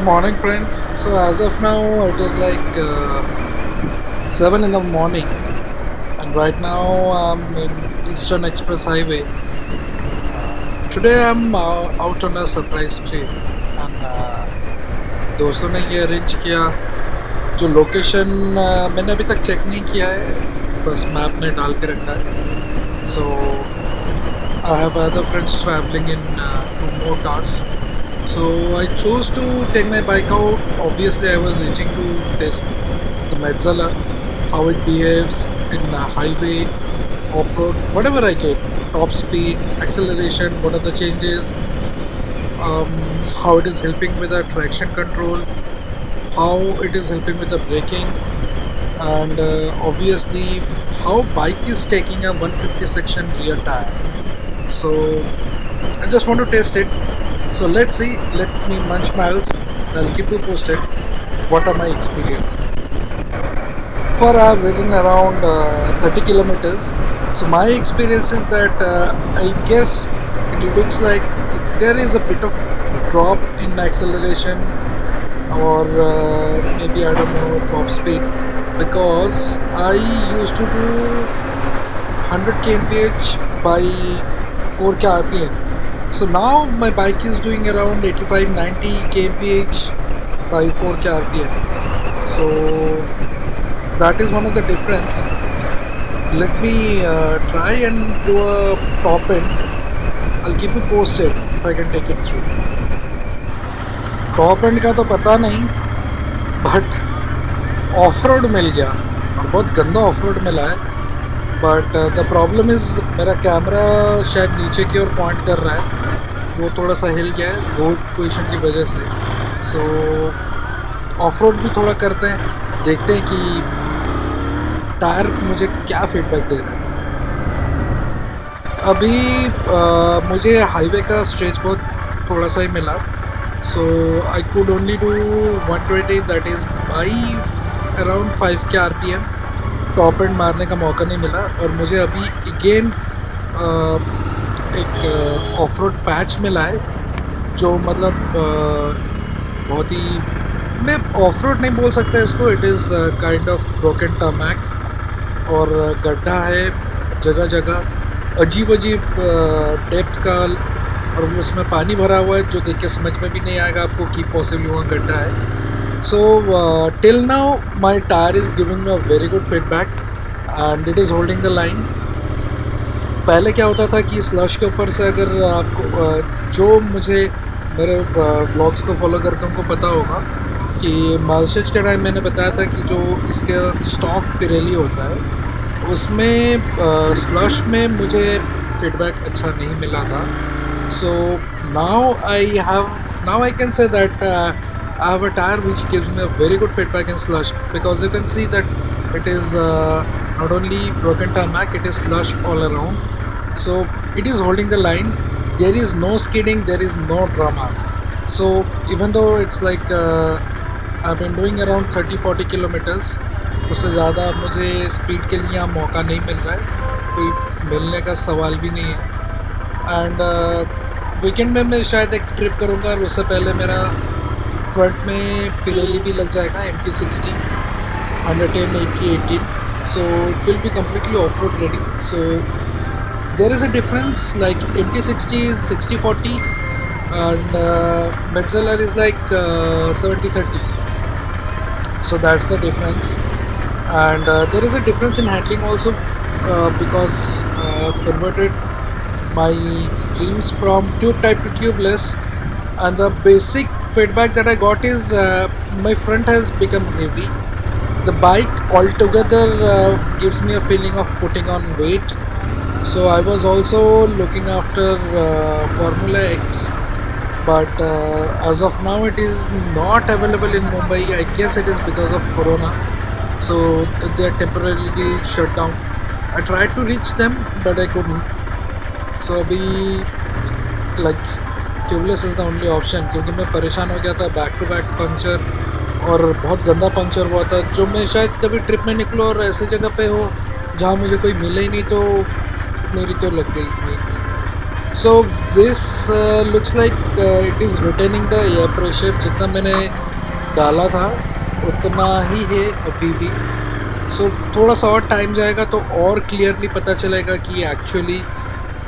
Morning, friends. So as of now, it is like 7 in the morning, and right now I'm in Eastern Express Highway. Today I'm out on a surprise trip, and दोस्तों ने ये arrange किया. जो location मैंने अभी तक check नहीं किया है, बस मैप में डाल के रखा है. So I have other friends traveling in two more cars. So I chose to take my bike out. Obviously, I was itching to test the Metzala, how it behaves in a highway, off-road, whatever I get. Top speed, acceleration, what are the changes, um, how it is helping with the traction control, how it is helping with the braking, and obviously how bike is taking a 150 section rear tire. So I just want to test it. So let's see. Let me munch miles, and I'll keep you posted. What are my experience? For I've ridden around 30 kilometers. So my experience is that I guess it looks like there is a bit of drop in acceleration, or maybe I don't know, top speed, because I used to do 100 kmph by 4k rpm. So now my bike is doing around 85-90 kmph by 4k rpm. So that is one of the difference. Let me try and do a top end. I'll keep you posted if I can take it through. Top and का तो पता नहीं, but of road मिल गया, और बहुत गंदा of road मिला है. बट द प्रॉब्लम इज़ मेरा कैमरा शायद नीचे की ओर पॉइंट कर रहा है. वो थोड़ा सा हिल गया है रोड पोजीशन की वजह से. सो ऑफ रोड भी थोड़ा करते हैं, देखते हैं कि टायर मुझे क्या फीडबैक दे रहा है. अभी मुझे हाईवे का स्ट्रेच बहुत थोड़ा सा ही मिला. So I could only do 120, that is by around 5k rpm. Top and मारने का मौका नहीं मिला, और मुझे अभी अगेन एक ऑफ रोड पैच मिला है, जो मतलब बहुत ही, मैं ऑफ रोड नहीं बोल सकता इसको. It is kind of broken tarmac, और गड्ढा है जगह जगह, अजीब अजीब डेप्थ का, और उसमें पानी भरा हुआ है, जो देख के समझ में भी नहीं आएगा आपको कि पॉसिबली वहाँ गड्ढा है. So till now my tyre is giving me a very good feedback, and it is holding the line. पहले क्या होता था कि स्लश के ऊपर से, अगर आपको जो मुझे मेरे ब्लॉग्स को फॉलो करते हैं उनको पता होगा कि मालशेज के टाइम मैंने बताया था कि जो इसके स्टॉक पिरेली होता है, उसमें स्लश में मुझे फीडबैक अच्छा नहीं मिला था. So now I can say that I have a tire which gives me a very good feedback in slush, because you can see that it is not only broken tarmac, it is slush all around. So it is holding the line. There is no skidding, there is no drama. So even though it's like I've been doing around 30-40 kilometers, उससे ज़्यादा मुझे speed के लिए मौका नहीं मिल रहा है, कोई मिलने का सवाल भी नहीं है. एंड वीकेंड में मैं शायद एक ट्रिप करूँगा, और उससे पहले मेरा फ्रंट में पिरेली भी लग जाएगा, MT60 110 80 18. So it will be completely of road ready. So there is a difference, like MT60 is 60-40 and Metzeler is like 70-30. So that's the difference. And there is a difference in handling also, because I've converted my rims from tube type to tubeless, and the basic feedback that I got is my front has become heavy. The bike altogether gives me a feeling of putting on weight. So I was also looking after Formula X, but as of now it is not available in Mumbai. I guess it is because of Corona, so they are temporarily shut down. I tried to reach them, but I couldn't. सो अभी like tubeless is the only option, क्योंकि मैं परेशान हो गया था. Back to back puncture, और बहुत गंदा पंचर हुआ था, जो मैं शायद कभी ट्रिप में निकलो और ऐसे जगह पे हो जहाँ मुझे कोई मिले ही नहीं, तो मेरी तो लग गई. So this looks like it is retaining the air pressure. जितना मैंने डाला था उतना ही है अभी भी. सो थोड़ा सा और टाइम जाएगा तो और क्लियरली पता चलेगा कि एक्चुअली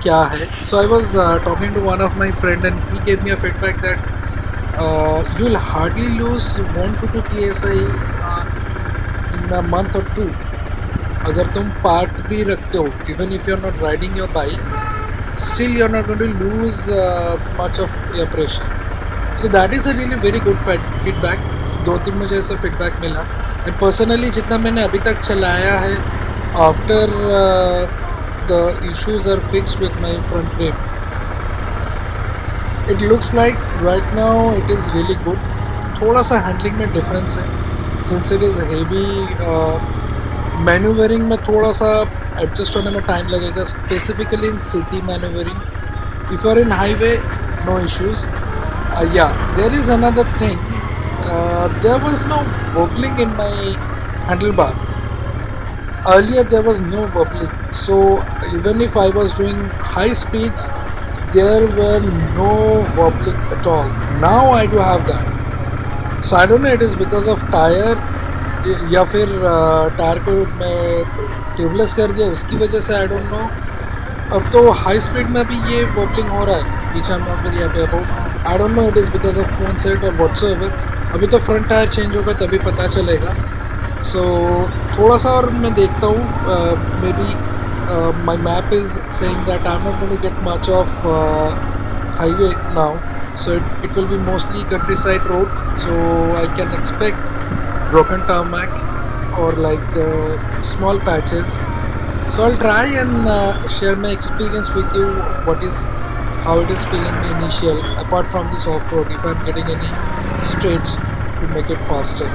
क्या है. So I was talking to one of my friend and he gave me a feedback that you will hardly lose 1 to 2 psi in a month or two. अगर तुम पार्ट भी रखते हो, even if you are not riding your bike, still you are not going to lose much of air pressure. So that is a really very good feedback. 2-3 मुझे ऐसा feedback मिला. And personally जितना मैंने अभी तक चलाया है, after the issues are fixed with my front brake, it looks like right now it is really good. थोड़ा सा हैंडलिंग में डिफरेंस है since it is heavy. Manoeuvring में थोड़ा सा एडजस्ट होने में टाइम लगेगा, specifically in city manoeuvring. If are in highway no issues. या there is another thing, there was no wobbling in my handlebar. Earlier there was no wobbling, so even if I was doing high speeds, there were no wobbling at all. Now I do have that. So I don't know, it is because of tire या फिर tyre को मैं tubeless कर दिया उसकी वजह से. आई don't no. अब तो हाई स्पीड में भी ये वॉबलिंग हो रहा है which I am not very happy about. I don't know it is because of cone set और व्हाट्सएवर. अभी तो फ्रंट टायर चेंज होगा तभी पता चलेगा. सो थोड़ा सा और मैं देखता हूँ. Maybe my map is saying that I am not going to get much off highway now. So it will be mostly countryside road, so I can expect broken tarmac or like small patches. So I'll try and share my experience with you, how it is feeling the initial, apart from this off-road, if I'm getting any straights to make it faster.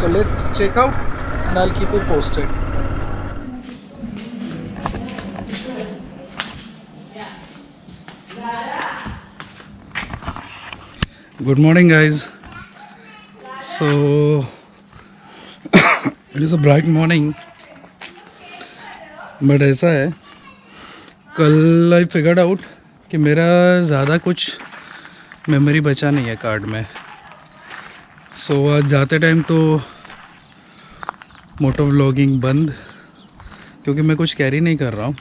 So let's check out and I'll keep you posted. Good morning, guys. So it is a bright morning, but ऐसा है, कल I figured out कि मेरा ज़्यादा कुछ memory बचा नहीं है कार्ड में. सो आज जाते टाइम तो मोटो व्लॉगिंग बंद, क्योंकि मैं कुछ कैरी नहीं कर रहा हूँ.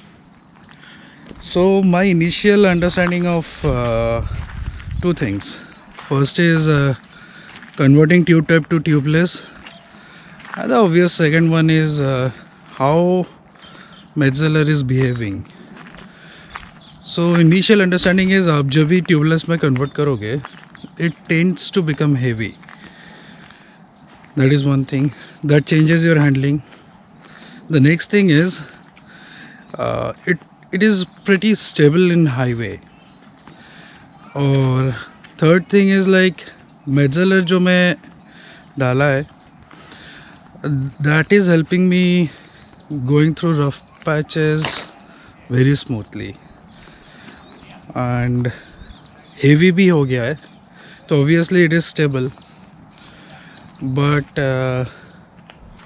So my initial understanding of two things. First is converting tube type to tubeless, and the obvious second one is how Metzeler is behaving. So initial understanding is आप जब भी tubeless में convert करोगे, it tends to become heavy. That is one thing that changes your handling. The next thing is it is pretty stable in highway. और third thing is like Metzeler जो मैं डाला है, that is helping me going through rough patches very smoothly. And heavy भी हो गया है तो obviously it is stable. But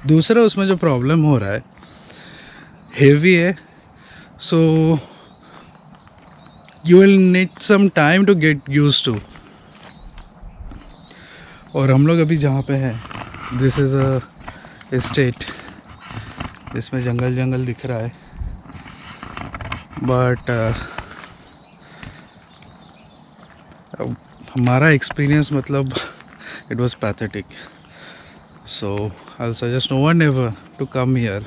दूसरा उसमें जो प्रॉब्लम हो रहा है, हेवी है, so you will need some time to get used to. और हम लोग अभी जहाँ पे हैं, दिस इज़ अ स्टेट, इसमें जंगल जंगल दिख रहा है, बट हमारा एक्सपीरियंस मतलब it was pathetic. So I will suggest no one ever to come here.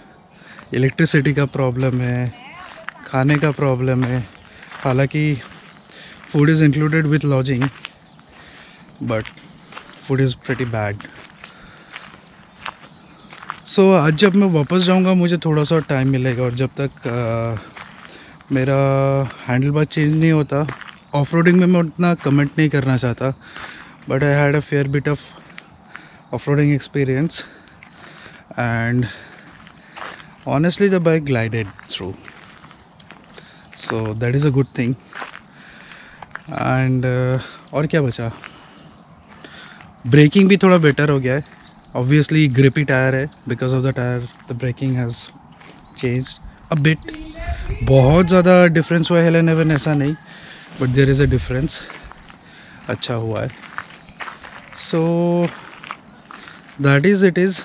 Electricity का प्रॉब्लम है, खाने का प्रॉब्लम है, हालांकि food is included with lodging, but food is pretty bad. So आज जब मैं वापस जाऊंगा मुझे थोड़ा सा टाइम मिलेगा, और जब तक मेरा हैंडल बार चेंज नहीं होता, ऑफ रोडिंग में मैं उतना कमेंट नहीं करना चाहता, but I had a fair bit of off roading experience and honestly the bike glided through. So that is a good thing. And और क्या बचा, ब्रेकिंग भी थोड़ा बेटर हो गया है. ऑब्वियसली ग्रिपी टायर है, because of the tyre the braking has changed a bit. बहुत ज़्यादा डिफरेंस हुआ है हेलन एवन ऐसा नहीं, but there is a difference. अच्छा हुआ है. So that is it is.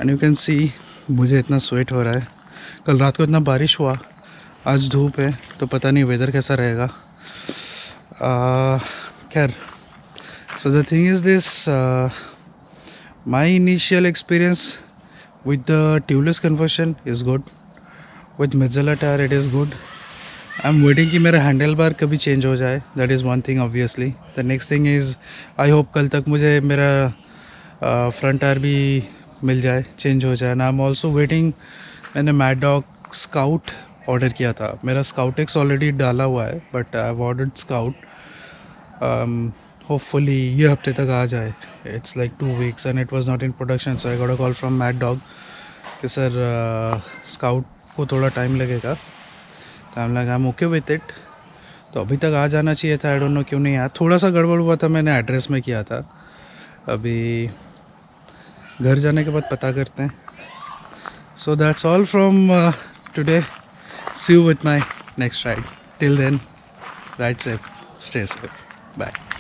And you can see मुझे इतना स्वेट हो रहा है. कल रात को इतना बारिश हुआ, आज धूप है, तो पता नहीं वेदर कैसा रहेगा. खैर, so the thing is this, my initial experience with the tubeless conversion is good. With Mozilla tire it is good. I'm waiting कि मेरा हैंडल बार कभी चेंज हो जाए. That is one thing obviously. The next thing is I hope कल तक मुझे मेरा front tyre भी मिल जाए, चेंज हो जाए. I'm also waiting. मैंने मैड डॉग स्काउट ऑर्डर किया था. मेरा स्काउट एक्स ऑलरेडी डाला हुआ है, but I have ordered scout. Hopefully ये हफ्ते तक आ जाए. It's like 2 weeks and it was not in production, so I got a call from Mad Dog कि सर स्काउट को थोड़ा टाइम लगेगा. तो हम लगा I'm okay with it. तो अभी तक आ जाना चाहिए था. आई डोंट नो क्यों नहीं आया. थोड़ा सा गड़बड़ हुआ था, मैंने एड्रेस में किया था. अभी घर जाने के बाद पता करते हैं. So that's all from today. See you with my next ride. Till then, ride safe, stay safe, bye.